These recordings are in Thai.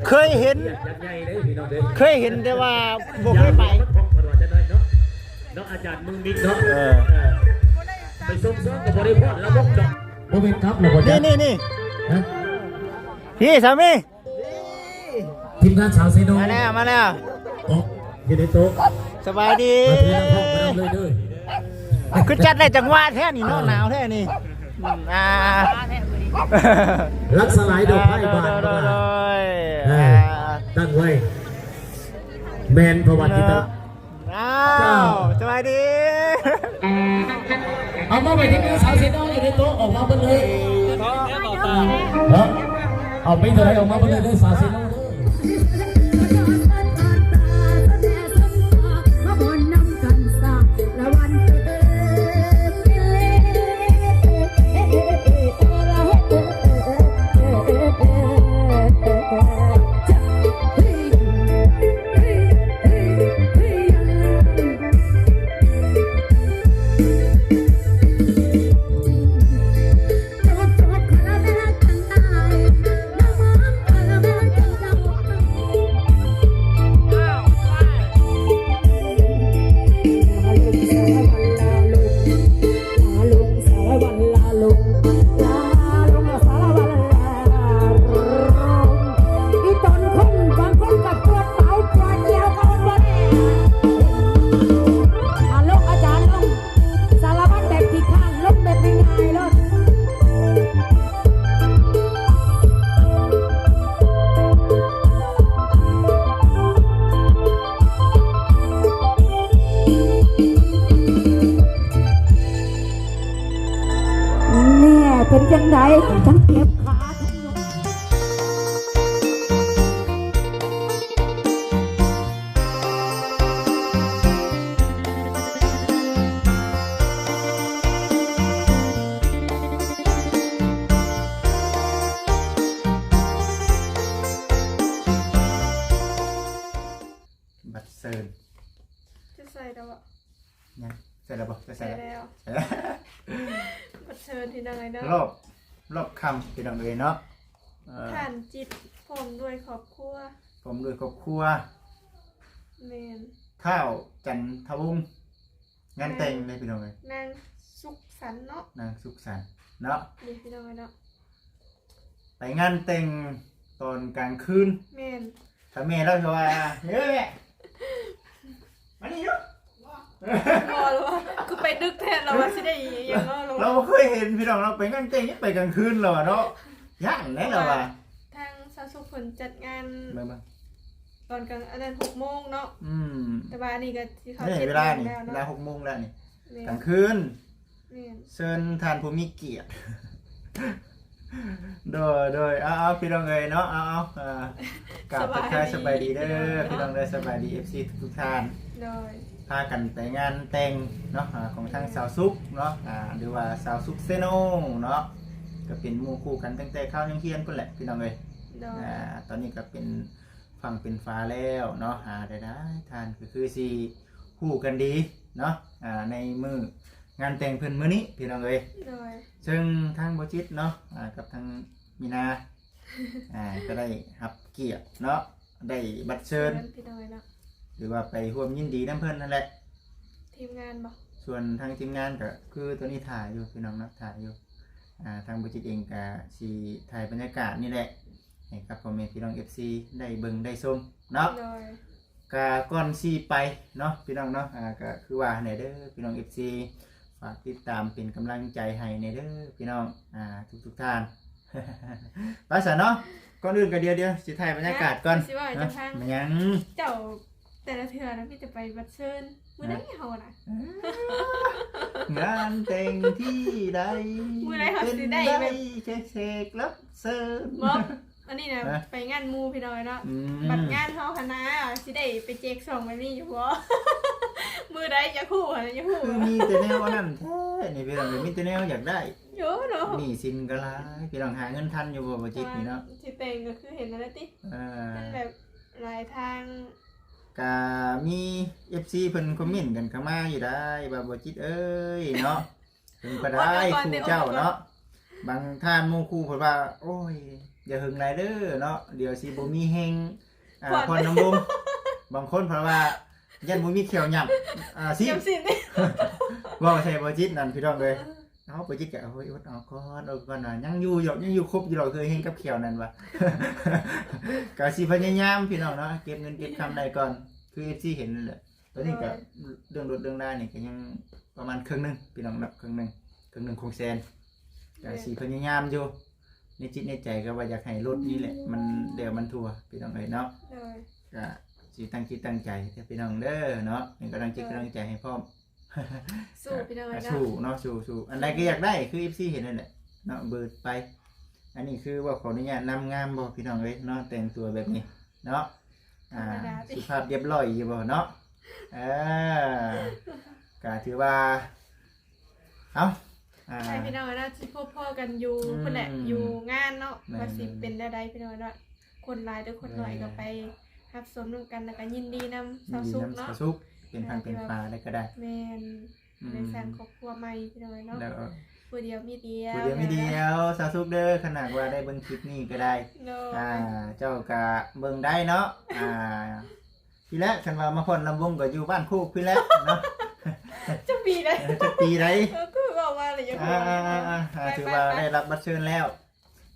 เคยเห็นแต่ว่าบ่เคยไปเนาะอาจารย์มึงบิ๊กเนาะไปส่งเสริมกับบริพารแล้วบอกจบโมเมนต์ครับเราบอกนี่พี่สามีทีมงานสาวเซโนมาแล้วโอ้ยในโต๊ะสบายดีมาที่นั่งห้องมาเลยด้วยคือจัดได้จังหวะแท้นี่เนาะหนาวแท้นี่ลักสลายดอกไม้บานมาตั้งไว้แมนประวัติตาสบายดีเอามาไปที่มือสาวเซโนอยู่ในโต๊ะออกมาบนเลยเอาไม่เท่าไรออกมาบนเลยด้วยสาวเซโนเป็นจังไดฉันเก็บขาบัตรเซิร์นจะใส่แล้วอ่ะเนี่ยใส่แล้วบอกจะใส่แล้วบัตรเชิญที่ดังไงเนาะรอบคำที่ดังเลยเนาะท่านจิตผมด้วยครอบครัวเมนข้าวจันทวงศ์งานแต่งเลยพี่น้องเลยนางสุขสันเนาะนางสุขสันเนาะดีพี่น้องเนาะไปงานแต่งตอนกลางคืนเมนถ้าแม่เราจะว่าเฮ้ยมานี่ยุรอแล้วคือไปดึกแทนเราว่าสิได้ยังเราเคยเห็นพี่น้องเราไปงานแต่งไปกลางคืนเราเนาะย่างไหนเราว่าทางสาวสุขผลจัดงานมาตอนกลางอันนั้น6 โมงเนาะแต่ว่านี่ก็ที่เขาเวลานี่เวลา6 โมงแล้วนี่กลางคืนเชิญทานผู้มีเกียรติโดยเอาพี่น้องเลยเนาะกลับทักทายสบายดีเด้อพี่น้องเลยสบายดี FC ทุกท่านพากันไปงานแต่งเนาะของทางสาวซุกเนาะหรือว่าสาวซุกเซโนเนาะก็เป็นหมู่คู่กันตั้งแต่เข้ายังเฮียนก็แหละพี่น้องเลยตอนนี้ก็เป็นฟังเป็นฟ้าแล้วเนาะได้ทานก็คือสีคู่กันดีเนาะในมืองานแต่งเพิ่นมื้อนี้พี่น้องเลยซึ่งทางโบจิตเนาะกับทางมีนาก็ได้รับเกียรติเนาะได้บัตรเชิญหรือว่าไปร่วมยินดีน้ำเพิ่นนั่นแหละทีมงานบอกส่วนทางทีมงานก็คือตัวนี้ถ่ายอยู่พี่น้องนะถ่ายอยู่ทางโบจิตเองก็สีถ่ายบรรยากาศนี่แหละให้กับพ่อแม่พี่น้อง FC ได้เบิ่งได้ชมเนาะก็ก่อนสีไปเนาะพี่น้องเนาะก็คือว่าในเด้อพี่น้อง FC ฝากติดตามเป็นกำลังใจให้ในเด้อพี่น้องทุกท่านไปซะเนาะก่อนอื่นก็เดี๋ยวสิถ่ายบรรยากาศก่อนมันยังเจ้าแต่ละเทื่อนะพี่จะไปบัดเชิญมื้อไหนเฮาน่ะงานแต่งที่ใดมื้อไหนเฮาสิได้แบบเช็ครับเชิญอันนี้นะไปงานมูพี่น้อยเนาะบัดงานเฮาคณะสิได้ไปเจ๊กส่งไปนี่อยู่บ่มือใดจะคู่อะไรจะคู่มีแต่แนวนั่นแท้นี่พี่น้องมีแต่แนวอยากได้เยอะเนาะมีสินก็หลายพี่น้องหาเงินทันอยู่บ่จิตนี่เนาะสิเต็งก็คือเห็นแล้วติมันแบบหลายทางก็มี FC เพิ่นคอมเมนต์กันเข้ามาอยู่ได้บ่จิตเอ้ยเนาะเพิ่นก็ได้คู่เจ้าเนาะบางท่านหมู่คู่เพิ่นว่าโอ้ย อย่าหึงไรเด้อเนาะเดี๋ยวสิบ่มีเฮงพรน้ำวงบางคนเพราะว่ายันบ่มีเขียวหยับสิ เยี่ยมสินี่ ว่าใช่บ่จิตนั่นพี่น้องเลยเอาบ่จิตก็เฮ้ยเอาก่อนเอาก่อนน่ะยังอยู่ครบอยู่ดอกเคยเฮงกับเขียวนั่นว่ะ ก็สิพยายามพี่น้องเนาะเก็บเงินเก็บคำได้ก่อนคือ FC เห็นนั่นแหละตอนนี้ก็เรื่องรถเรื่องได้นี่ก็ยังประมาณครึ่งนึงพี่น้องนับครึ่งนึงคงแสนก็สิพยายามอยู่ในจิตในใจก็ว่าอยากให้รถนี้แหละมันเดี๋ยวมันทั่วพี่น้องเอ้ยเนาะก็สิตั้งจิตตั้งใจพี่น้องเด้อเนาะเป็นกำลังจิตกำลังใจให้พร้อม สู้พี่น้องเนาะ สู้เนาะสู้อันใดก็อยากได้คือ FC เห็นนั่นแหละเนาะเบิดไปอันนี้คือว่าขออนุญาตนำงามบ่พี่น้องเอ้ยเนาะแต่งตัวแบบนี้เนาะสุภาพเรียบร้อยอยู่บ่เนาะก็ถือว่าเอาใช่พี่น้องเนาะที่พ่อกันอยู่คนแหละอยู่งานเนาะว่าสิเป็นได้พี่น้องเนาะคนหลายหรือคนน้อยก็ไปรับสมร่วมกันแล้วก็ยินดีนำสาวสุขเนาะเป็นพันเป็นปลาได้ก็ได้แม่นในสร้างครอบครัวใหม่พี่น้องเนาะผู้เดียวมีเดียวสาวสุขเด้อขนาดว่าได้เบิ่งคลิปนี้ก็ได้เจ้าก็เบิ่งได้เนาะพี่แล้วคันว่ามาพ่นลำวงก็อยู่บ้านคู่พี่แล้วเนาะจะปีได้ก็บอกว่าอะไรอย่างเงี้ยถือว่าได้รับบัตรเชิญแล้ว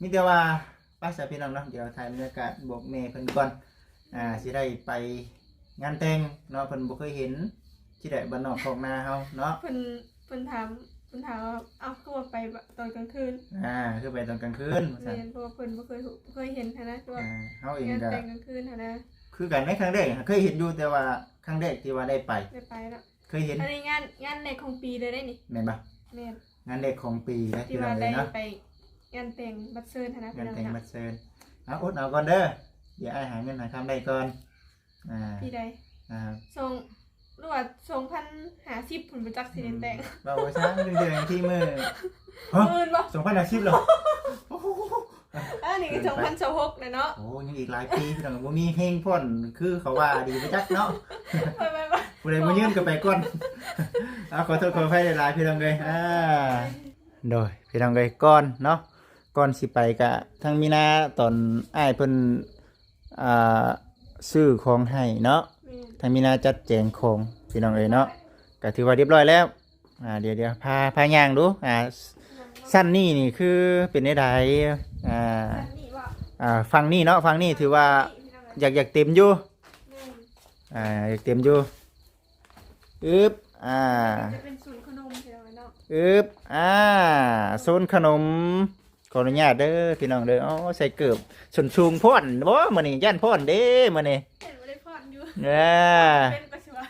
มีแต่ว่าป้าสาวพี่น้องเนาะเดี๋ยวถ่ายบรรยากาศบอกเมย์เพิ่นก่อนสิได้ไปงานแต่งเนาะเพิ่นบ่เคยเห็นที่ได้บ้านนอกของนาเฮาเนาะเพิ่นถามว่าเอาคือว่าไปตอนกลางคืนคือไปตอนกลางคืนเรียนเพราะว่าเพิ่นบ่เคยเห็นนะตัวเฮาเองก็แต่งกลางคืนนะคือกันในครั้งแรกเคยเห็นอยู่แต่ว่าครั้งแรกที่ว่าได้ไปแล้วเคยเห็นอันนี้งานเด็กของปีเลยได้นี่แม่นบ่แม่นงานเด็กของปีนะที่ว่าได้ไปงานแต่งบัตรเชิญนะงานแต่งบัตรเชิญอดเอาก่อนเด้อเดี๋ยวหาเงินหาคำได้ก่อนปีใดส่งหรือว่า2,050ผลประจักษ์สิแต่งเราช้างเดือนที่มือบ่2,050หรออันนี้ก็2,026เลยเนาะโอ้ยังอีกหลายปีพี่น้องบ่มีเฮงพ่นคือเขาว่าดีไปจักเนาะไปผู้ใดบ่ยืมก็ไปก่อนขอโทษขออภัยหลายพี่น้องเอ้ยโดยพี่น้องเอ้ยก่อนเนาะก่อนสิไปก็ทางมีนาตอนอ้ายเพิ่นซื้อของให้เนาะทางมีนาจัดแจงของพี่น้องเอ้ยเนาะก็ถือว่าเรียบร้อยแล้วเดี๋ยวพาย่างดูสั้นนี่คือเป็นได้ใดฟังนี่เนาะฟังนี่ถือว่าอยากเต็มอยู่อยากเต็มอยู่จะเป็นศูนย์ขนมพี่น้องเนาะโซนขนมขออนุญาตเด้อพี่น้องเด้อใส่เกือบส่วนสูงพ่นบ่มื้อนี้ย่านพ่นเด้มื้อนี้เห็นบ่ได้พ่นอยู่เป็นปัจจุบัน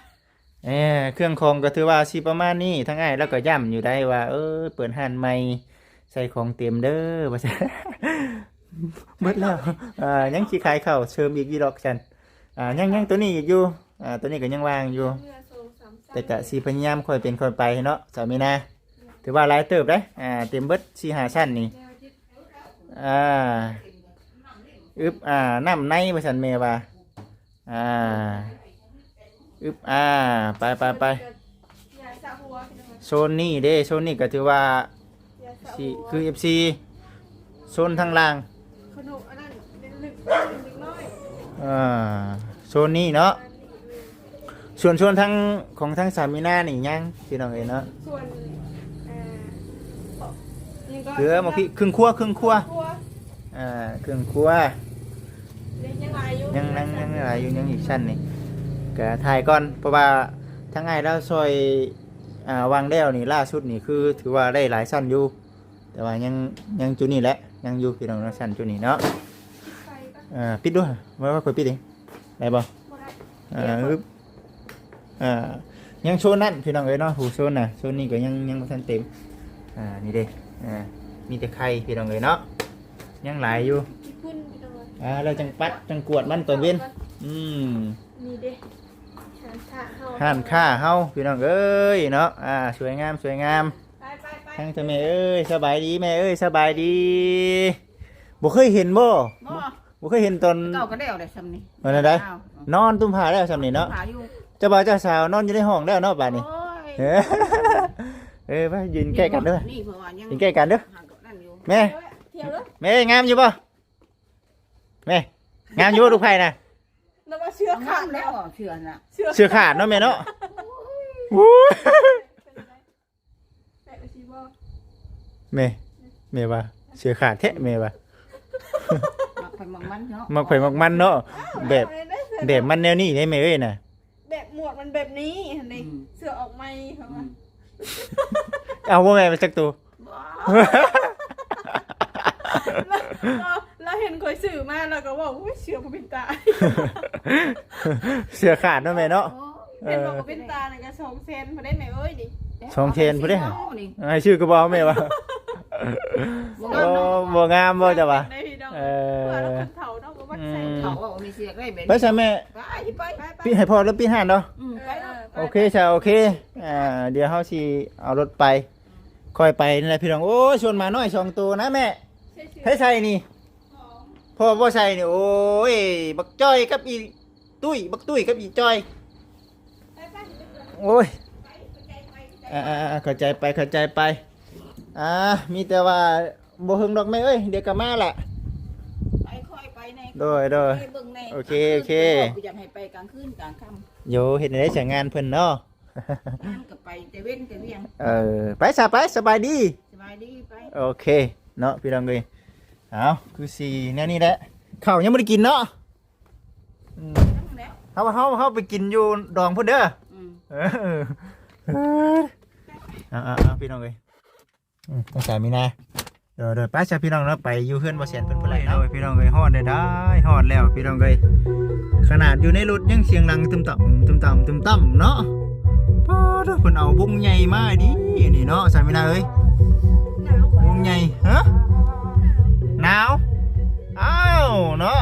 เครื่องของก็ถือว่าสิประมาณนี้ทั้งง่ายแล้วก็ย้ำอยู่ได้ว่าเปิดห้านใหม่ใส่ของเต็มเด้อว่าซั่นหมดแล้วยังสิขายข้าวเชิมอีกอีดอกซั่นยังตัวนี้อีกอยู่ตัวนี้ก็ยังวางอยู่แต่ก็สิพยายามค่อยเป็นค่อยไปเนาะสามีนาถือว่าหลายเติบได้เต็มเบิด4-5ชั้นนี่น้ำในว่าซั่นแม่ว่าไปโซนนี้เด้โซนนี้ก็ถือว่าคือ FC โซนทางล่างขนมอันนั้นลึกน้อยโซนนี้เนาะส่วนทั้งของทั้งสามีนานี่ยังพี่น้องเอ้ยเนาะส่วนเหลือมาพี่ครึ่งครัวเครื่องครัวยังหลายอยู่ยังอีกชั้นนี่ก็ถ่ายก่อนเพราะว่าทั้งไอ้แล้วซอยวางแล้วนี่ล่าสุดนี่คือถือว่าได้หลายชั้นอยู่แต่ว่ายังจุดนี้แหละยังอยู่พี่น้องชั้นจุดนี้เนาะปิดด้วยว่าคุยปิดเองได้บ่ยังโซนนั่นพี่น้องเอ้ยเนาะหูโซนน่ะโซนนี้ก็ยังบ่ทันเต็มนี่เด้มีแต่ไข่พี่น้องเอ้ยเนาะยังหลายอยู่เราจังปัดจังกวดมันตอนเว้นนี่เด้ห้านค่าเฮาพี่น้องเอ้ยเนาะสวยงามทั้งเจ้าแม่เอ้ยสบายดีแม่เอ้ยสบายดีบ่เคยเห็นบ่เคยเห็นตอนเก่าก็ได้เอาได้ซ้ำนี่วันใดนอนตุ้มผ้าแล้วซ้ำนี่เนาะเจ้าบ่าวเจ้าสาวนอนอยู่ในห้องแล้วเนาะบัดนี้ไปยืนใกล้กันเด้อยืนใกล้กันเด้อแม่งามอยู่บ่ แม่งามอยู่ลูกไผ่น่ะ แล้วว่าเชือกขา ขา ด ด แล้ แล้ว วเชื่อน่ะ เสื้อขาดเนาะแม่เนาะอู้ แม่ก็สิบอก แม่ว่าเสื้อขาดแท้แม่ว่า มักไปมักมันเนาะ มักไผมักมันเนาะแบบมันแนวนี้ได้แม่เอ้ยน่ะ แบบหมวกมันแบบนี้เห็นไหมเสื้อออกไหมเขาว่า เอาบ่แม่ไปสักตัว เราเห็นคอยสื่อมาเราก็บอกว่าเชือกบ่เป็นตา เสื้อขาดเนาะแม่เนาะ เห็นบอกว่าเป็นตาน่ะก็2เซนบ่ได้แม่เอ้ยดิ สองเทนผู้ใดหา นี่ ให้ชื่อก็บ่แม่ว่าโอ้บ่งามบ่จ้ะวะ ได้พี่น้อง เอ ว่าเรา อ คนเฒ่าเนาะบ่ว่าใส่ เขาเอามีเสียกได้แบบ ไปซะแม่ ไป พี่ให้พ่อแล้วพี่ห่านเนาะ ไปแล้ว โอเคจ้ะโอเคเดี๋ยวเฮาสิเอารถไปค่อยไปนั่นแหละพี่น้องโอ้ยชวนมาน้อย2ตัวนะแม่ให้ใส่นี่พ่อบ่ใส่นี่โอ้ยบักจ้อยกับอีตุ้ยบักตุ้ยกับอีจ้อยโอ้ยเข้าใจไปมีแต่ว่าบ่หึงดอกแม่เอ้ยเดี๋ยวก็มาแหละ ไปค่อยไปใน โดย เบิ่งใน โอเค อยากให้ไปกลางคืนกลางค่ำ โยเฮ็ดได้ใช้งานเพิ่นเนาะ งานก็ไปแต่เว้นแต่เวียง ไปสบายดี สบายดีไป โอเคเนาะพี่น้องเอ้ยเอาคือสิแนวนี้แหละข้าวยังบ่ได้กินเนาะ แล้ว เฮาไปกินอยู่ดองพุ่นเด้อ พี่น้องเอ้ยต้องใส่มีนาเดี๋ยวไปจ้ะพี่น้องเนาะไปอยู่เฮือนบ่แสนเพิ่นพุ่นแหละเนาะพี่น้องเอ้ยฮอดได้ฮอดแล้วพี่น้องเอ้ยขนาดอยู่ในรถยังเสียงดังตึมต่ำเนาะพอเด้อเพิ่นเอาวงใหญ่มาดินี่เนาะใส่มีนาเอ้ย หนาวกว่าว งใหญ่ฮะหนาวอ้าวเนาะ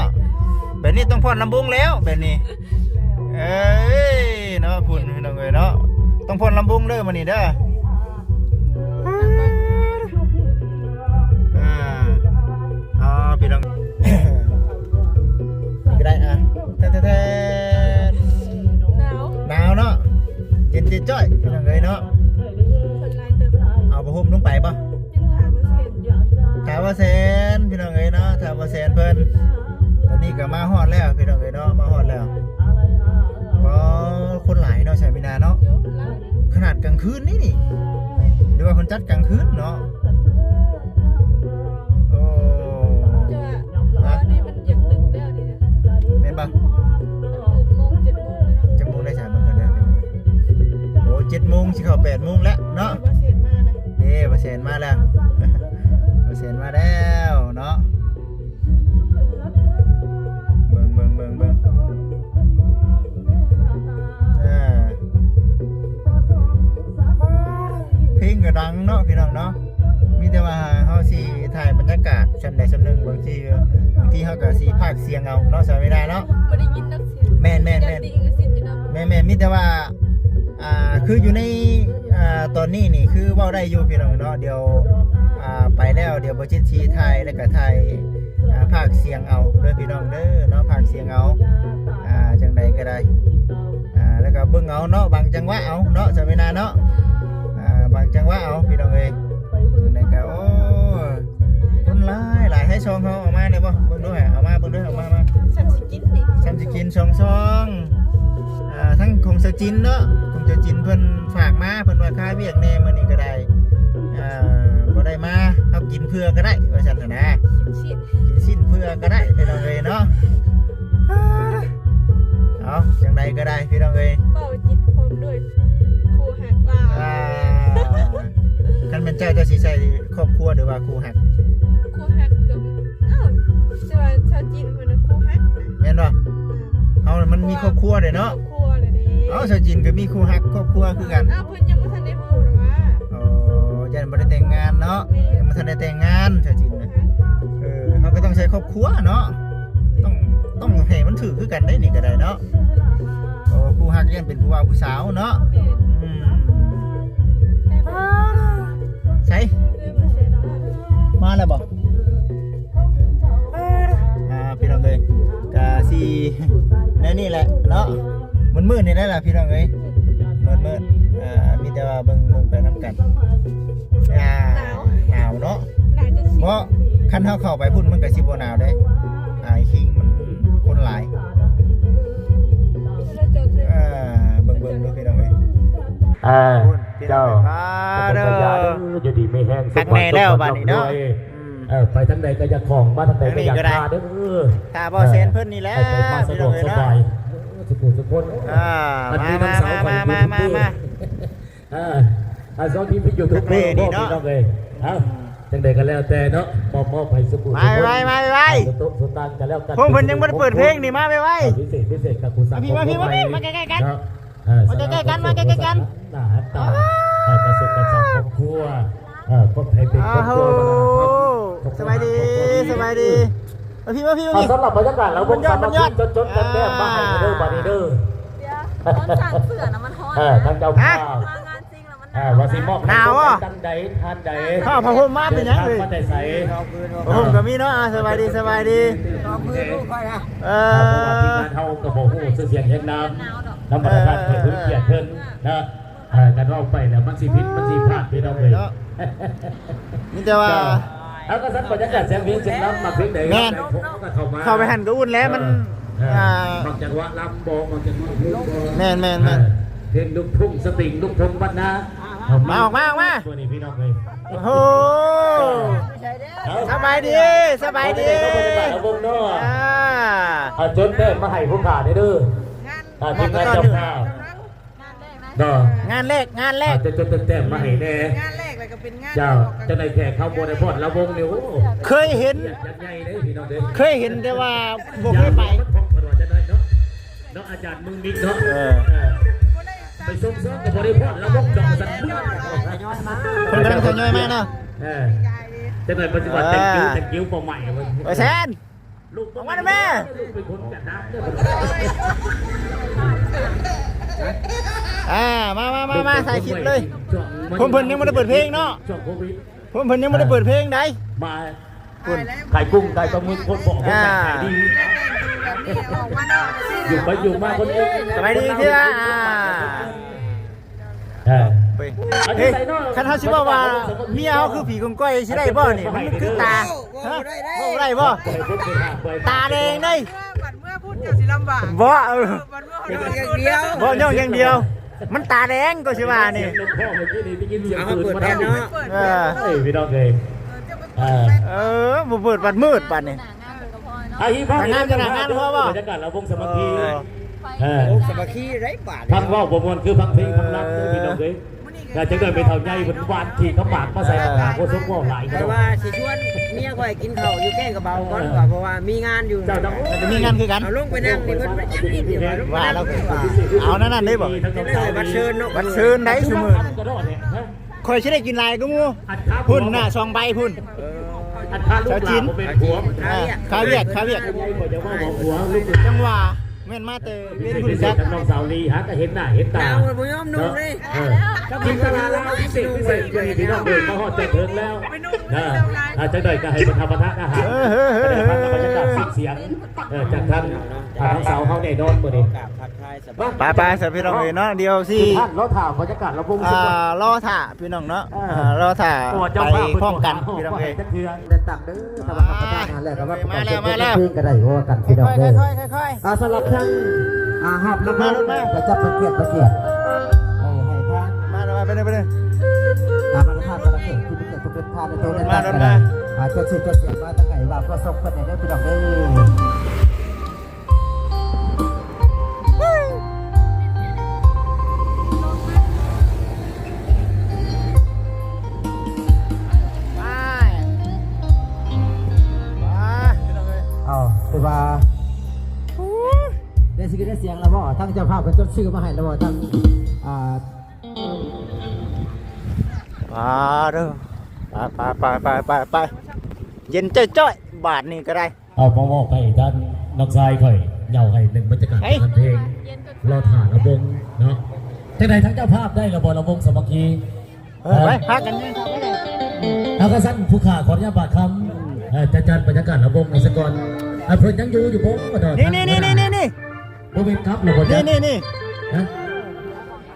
แบบนี้ต้องพ่นลำบุงแล้วแบบนี้เอ้ยเนาะพุ่นพี่น้องเอ้ยเนาะต้องพ่นลำบุงเด้อมื้อนี้เด้อพี่น้อง ก็ได้แท้ หนาว หนาวเนาะเย็นจ้อยพี่น้องเอ้ยเนาะ คนลายเติมหนาว เอาผ้าห่มลงไปป่ะ ยังถามว่าเห็นอยู่ ถามว่าแสนพี่น้องเอ้ยเนาะถามว่าแสนเพิ่นตอนนี้ก็มาฮอดแล้วพี่น้องเอ้ยเนาะมาฮอดแล้วก็คนหลายเนาะใช่มีนาเนาะ เดี๋ยวลาย ขนาดกลางคืนนี่หรือว่าคนจัดกลางคืนเนาะโอ้ จะว่านี่มันอยากดึกแล้วนี่นะ แม่นป่ะ 6 โมง 7 โมงแล้ว จังโมงได้สามโมงกันได้โอ้7 โมงสิเข้า8 โมงแล้วเนาะ ว่าเสร็จมาเลย เปอร์เซ็นต์มาแล้ว เปอร์เซ็นต์มาแล้วเนาะเบิ่งเพลงก็ดังเนาะพี่น้องเนาะมีแต่ว่าเฮาสิถ่ายบรรยากาศชั้นใดชั้นหนึ่งบางทีเฮาก็สิพากย์เสียงเอาเนาะสายไม่ได้เนาะ บ่ได้ยินนักเสียง แม่น ยันดีก็สิอยู่นำ แม่มีแต่ว่าคืออยู่ในตอนนี้นี่คือเว้าได้อยู่พี่น้องเนาะเดี๋ยวไปแล้วเดี๋ยวบ่จิตทีไทยแล้วก็ไทยภาคเสียงเอาเด้อพี่น้องเด้อเนาะภาคเสียงเอาจังใดก็ได้แล้วก็เบิ่งเอาเนาะบางจังหวะเอาเนาะสมัยนาเนาะบางจังหวะเอาพี่น้องเอ้ยจังใดก็โอ้คนหลายให้ซองเฮาเอามาได้บ่เบิ่งด้วยเอามามา ฉันสิกินดิ ฉันสิกินซองทั้งของเสจินเนาะของเสจินเพิ่นฝากมาเพิ่นว่าค่าเวียกแน่มื้อนี้ก็ได้บ่ได้มาเฮากินเพื่อก็ได้ว่าซั่นน่ะนะ ชิน กินสิ้นเพื่อก็ได้พี่น้องเอ้ยเนาะเอาจังใดก็ได้พี่น้องเอ้ย เป่าจิตผมด้วยครูหักลา คันเป็นเจ้าจะสิใส่ครอบครัวหรือว่าครูหัก ครูหักกับจะว่าชาวจีนเพิ่นครูหัก แม่นบ่เฮามันมีครอบครัวเด้เนาะ ครอบครัวเลยดิ เอ้าชาวจีนก็มีครูหักครอบครัวคือกัน เพิ่นยังบ่ทันได้พูดว่า โอ้ยันบ่ได้แต่งงานเนาะยังบ่ทันได้แต่งงานชาวจีนนะเขาก็ต้องใช้ครอบครัวเนาะต้องให้มันถือคือกันได้นี่ก็ได้เนาะโอ้ครูฮักยังเป็นผู้ว่าผู้สาวเนาะใช่มาแล้วบ่พี่น้องเอ้ยกะสินี่แหละเนาะมันมืดนี่แหละพี่น้องเอ้ยมืดมีแต่ว่าเบิ่งไปนำกันหนาวเนาะ หนาวจะสิ เพราะคันเฮาเข้าไปพุ่นมันก็สิบ่หนาวได้ไอ้ขิง เจ้า เด้อ อยู่ดีไม่แห้ง ข้างในแล้วบัดนี้เนาะ ไปทั้งใดก็จะของมาทั้งใดก็อยากพาเด้อ ถ้าบ่เซนเพิ่นนี่แหละ มาสะดวกสบายสุขุสุขมาสองทีมพี่อยู่ทุกเมื่อพ่อพี่น้องเลยจังใดกันแล้วแต่เนาะมอบให้สุขุสุขตุ๊กสุตังกันแล้วกัน พวกเพิ่นยังบ่ได้เปิดเพลงนี่มาไว้ พิเศษกับคุณสัง พี่มาใกล้ๆกันมาใกล้ๆกันหน้าตาประสบการณ์ครอบครัวครอบครัวเป็นครอบครัว สบายดีพี่ สำหรับบรรยากาศเราบนสามารถจดกันแต้มมาให้เด้อบาร์เดอร์ ต้นจานเสือนะมันฮอต ทางเจ้าภาพ มางานจริงแล้วมัน วาซิมอบตันใดทานใด ข้าวพะห่มมาเป็นยังเลย มาแต่ใส่ ผมก็มีเนาะสบายดี ขอมือลูกค่อยนะ เพราะว่าทีมงานเท่ากับโอ้โหเสียงเฮงน้ำน้ำประทานเพื่อเกียรติเพิ่นนะกันว่าไปแล้วมันสิพิษมันสิพลาดไปเราเลย นี่จะว่า เอาก็สันบรรยากาศเสียงเพลงเสียงน้ำมาเพลงไหนเข้าไปหันก็อุ่นแล้วมัน บางจังหวะลำโบางจังหวะลูกโบ แม่น เพลงลูกทุ่งสติงลูกทุ่งบ้านนา มาออกมา ตัวนี้พี่น้องเลย โอ้โหสบายดี เขาบรรยากาศเอาวงนอกจนเต้มาให้ผู้ขาได้ด้วยทีมงานเจ้าภาพ งานเลข จะเต้มาให้แน่ งานแรกเลยก็เป็นงาน เจ้าจะในแขกเข้าโบนในพอดแล้ววงเนี่ยโอ้ เคยเห็น ยักษ์ใหญ่เลยพี่น้องเด้ เคยเห็นแต่ว่าบ่เคยไป น้องอาจารย์มึงบิ๊กเนาะไปส่งเสริมกับบริพรแล้ววงจองสันเพื่อน คนกำลังทยอยมาเนาะ จะหน่อยปฏิบัติแต่งกิ้วปอใหม่ ไปแซน ลูก ออกมาแม่ เป็นคนจัดน้ำ มาใส่คลิปเลยผมเพิ่นยังไม่ได้เปิดเพลงเนาะ ช่วงโควิด ผมเพิ่นยังไม่ได้เปิดเพลงใด มาไก่กุ้งไก่ปลาหมึกคนบอกว่าขายดีอยู่มาคนเอง สบายดีเด้อเฮ้ยคันเฮาสิว่าเมียเฮาคือผีกงก้อยสิได้บ่นี่มันคือตาฮะบ่ได้บ่ตาแดงได้ บัดเมื่อพูดเกี่ยวสิลำบาก บ่ บัดเมื่อเขาเดียว บ่ย่องอย่างเดียว มันตาแดงก็สิว่านี่ เอาเปิดแทนเนาะพี่น้องเลยบ่เปิดบัดมืดบัดนี่ งานจะงานพ่อป่ะบรรยากาศเราวงสมาธิสมาคีไร้บาท พังว่าบมวนคือพังเพลงพังรักพี่น้องเลยอยากจะเกิดไปเท่าใหญ่บนวานที่เขาหมากมาใส่ตาโคตรว่าหลาย แต่ว่าสิชวนเมียข่อยกินข้าวอยู่แก้งกระเบาก่อนเพราะว่ามีงานอยู่ เจ้าต้อง จะมีงานคือกัน เอาลงไปนั่งนี่เพิ่นไปจัดนี่เดี๋ยวลง ว่าแล้วเอานั่นได้บ่ บัดเชิญเนาะ บัดเชิญได้ซุมื้อข่อยสิได้กินหลายก็หมู่พุ่นน่ะ2ใบพุ่น อันพาลูกหลานเป็นผัว ข้าวเวียดจังหวะแม่นมาเตอเป็นพุ่นจัก น้องสาวลีฮะก็เห็นหน้าเห็นตา ดาวบ่ยอมนุ่งเลย ทีมตลาดเราพิเศษพี่น้องเดินมาฮอดใจเถิงแล้วจะได้ก็ให้มันทำปะทะอาหารบรรยากาศเสียงจากท่านน้องสาวเขาเนี่ยนอนบ่นี่ ไปๆสิพี่น้องเอ้ยเนาะเดี๋ยวสิ ท่านเราถามบรรยากาศเราวงสุด รอถ่าพี่น้องเนาะรอถ่าไปพร้อมกันพี่น้องเอ้ย ได้ตักเด้อสำหรับประธานงานแล้วก็ว่ามาแล้วพึ่งก็ได้เพราะว่ากันพี่น้องเด้อ ค่อย สำหรับทั้งหอบลูกมาจะจับเป็นเกียรติให้ทาง ๆมาไปเลย ประธานประเทศที่เป็นเกียรติเป็นทานในตัวนั้นจะชื่อจะเสียงมาตั้งไหนว่าก็ส่งคนไหนได้พี่น้องเด้อ คือว่าได้สิได้เสียงแล้วบ่ทั้งเจ้าภาพเป็นจดชื่อมาให้แล้วบ่ทั้งเด้อไปเย็นจ้อยๆบาทนี่ก็ได้ เอาพอบอกไปท่านน้องชายข่อยเหย่าให้หนึ่งบรรยากาศเพลงเราถ่านระวงเนาะทั้งใดทั้งเจ้าภาพได้ระบระวงสมัคคี ไปพักกันนี่ เอากระสั้นผู้ขาขออนุญาตบาดคำจะจัดบรรยากาศระวงในสกอนเพิ่นยังอยู่บ่ตอนนี่โมเมนต์ครับระบบนี่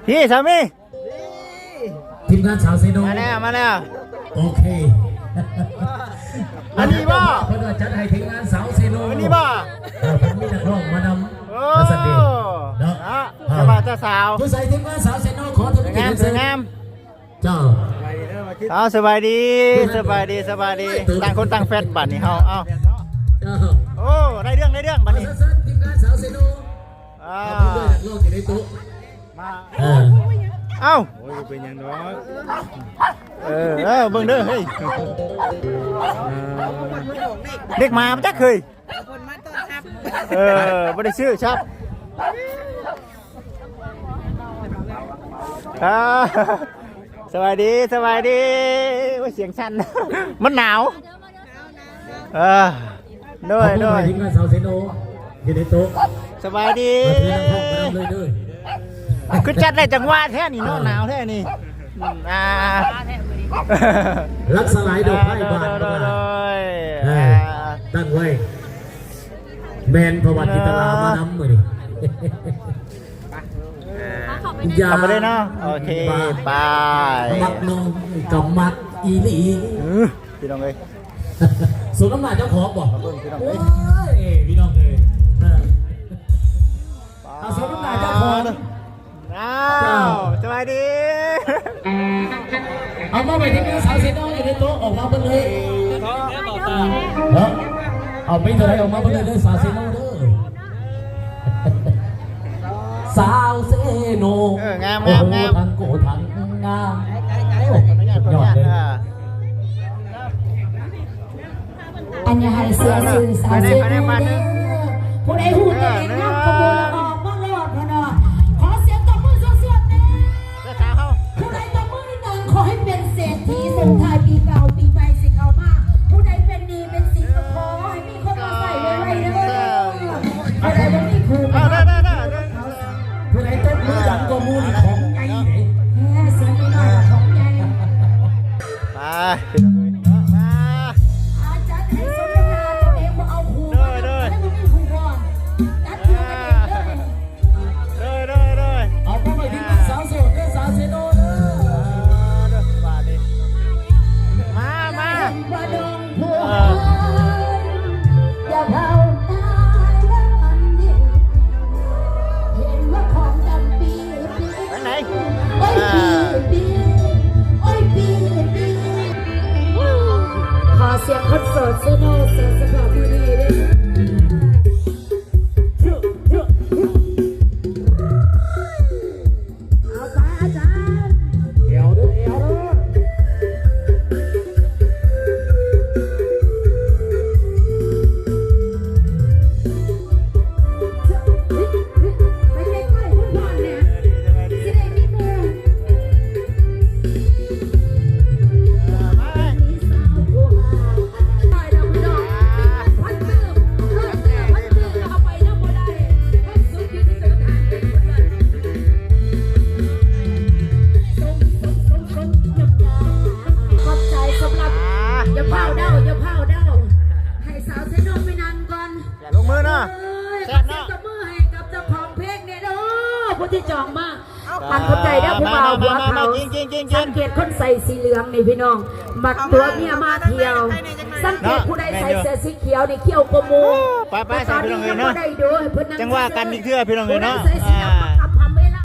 พี่สามี ทีมงานสาวเซโน มาแล้ว โอเค อันนี้บ่ เพิ่นจัดให้ทีมงานสาวเซโน อันนี้บ่ เพิ่นมีนักร้องมานำมาสันดีเนาะ จะบ่าวจะสาว ผู้ใส่ทีมงานสาวเซโนขอทุกที ามสวยงาม เจ้า เอาสบายดีสบายดีสบายดีต่างคนต่างแฟดบัดนี้เฮาเอา เจ้า โอ้ได้เรื่องบัดนี้ สั้นๆทีมงานสาวเซโน อ่า ขอบคุณด้วยโลกอยู่ในตู้ มา เอ้า โอ้ยเป็นหยังดอกเบิ่งเด้อเฮ้ยเด็กมาจักเคย คนมาต้อนรับ บ่ได้ชื่อครับสวัสดีโอ้ยเสียงสั่นมันหนาวด้วย ทีมงานสาวเซโนอยู่ในตู้ สบายดี มาเพื่อนห้องมาทำเลยด้วย คือจัดได้จังหวะแท้นี่เนาะหนาวแท้นี่รักสลายดอกไม้บานมาตั้งไว้แมนประวัติตลามานำมือนี่ กลับมาได้เนาะโอเคบาย มักน้องกับมักอีหลี พี่น้องเอ้ย ส่วนน้ำหนักเจ้าของบอกโอ้ยพี่น้องเลยเอาส่วนน้ำหนักเจ้าของสวัสดี เอามาไปที่แม่สาวเซนอยู่ในโต๊ะออกมาเพิ่งเลยเอาไม่เลยออกมาเพิ่งเลยด้วยสาวเซนเด้อสาวเซโนงาม ทางโกทางงามยอดเลย อันยาให้เสียสื่อสารเสียดูเด้อผู้ใดหูตัวเองนับกระโบละออกบ้างเลยอดพนอขอเสียงตบมือสวดๆแน่ผู้ใดตบมือนิดหนึ่งขอให้เป็นเศรษฐีส่งท้ายปีเก่าปีใหม่สิเข้ามาผู้ใดเป็นดีเป็นสิงก็ขอให้มีคนมาใส่ไว้เด้อผู้ใดบ่มีคู่ผู้ใด ผู้ใดตบมือดังกว่ามูนี่ของไง แฮ่เสียงน้อยของใหญ่ ไป อาจารย์ให้สมนาตัวเองบ่เอาคู่มาให้บ่มีคู่ก่อนจัดคู่กันเองเลย เอาเข้าไปที่สาวโสดและสาวเซโนเด้อ มา ว่าดงผัวอย่าเผาตายแล้วอันนี้เห็นว่าของดำปี ไปไหน โอ้ยปีโอ้ยปีขอเสียงคนโสดเซโนเสียงสภาพดีเลยเอาไปอาจารย์ เอวเด้อเอวเด้อ ไปใกล้ๆคุณพ่อเนี่ยสิได้มีมือมีสาวผู้หาได้ดอกพี่น้องพันตื้อเอาไปน้ำบ่ได้พันสุดที่เดินทางเป็นคนนั้นส่งน้ำตาขอบใจสำหรับอย่าเผาเด้าให้สาวเซโนไปนั่งก่อน อย่าลงมือนะ ขอเสียงตบมือให้กับเจ้าของเพลงเนี่ยเด้อผู้ที่จองมาปันเข้าใจได้ผู้บ่าวหัวเขาสังเกตคนใส่สีเหลืองนี่พี่น้องมักตัวเมียมาเที่ยว สังเกตผู้ใดใส่เสื้อสีเขียวนี่เขี้ยวกมู ไปใส่พี่น้องเลยเนาะ ได้ดูเพิ่นนั่ง จังว่ากันอีกเทื่อพี่น้องเลยเนาะ ผู้ใดใส่สีน้ำต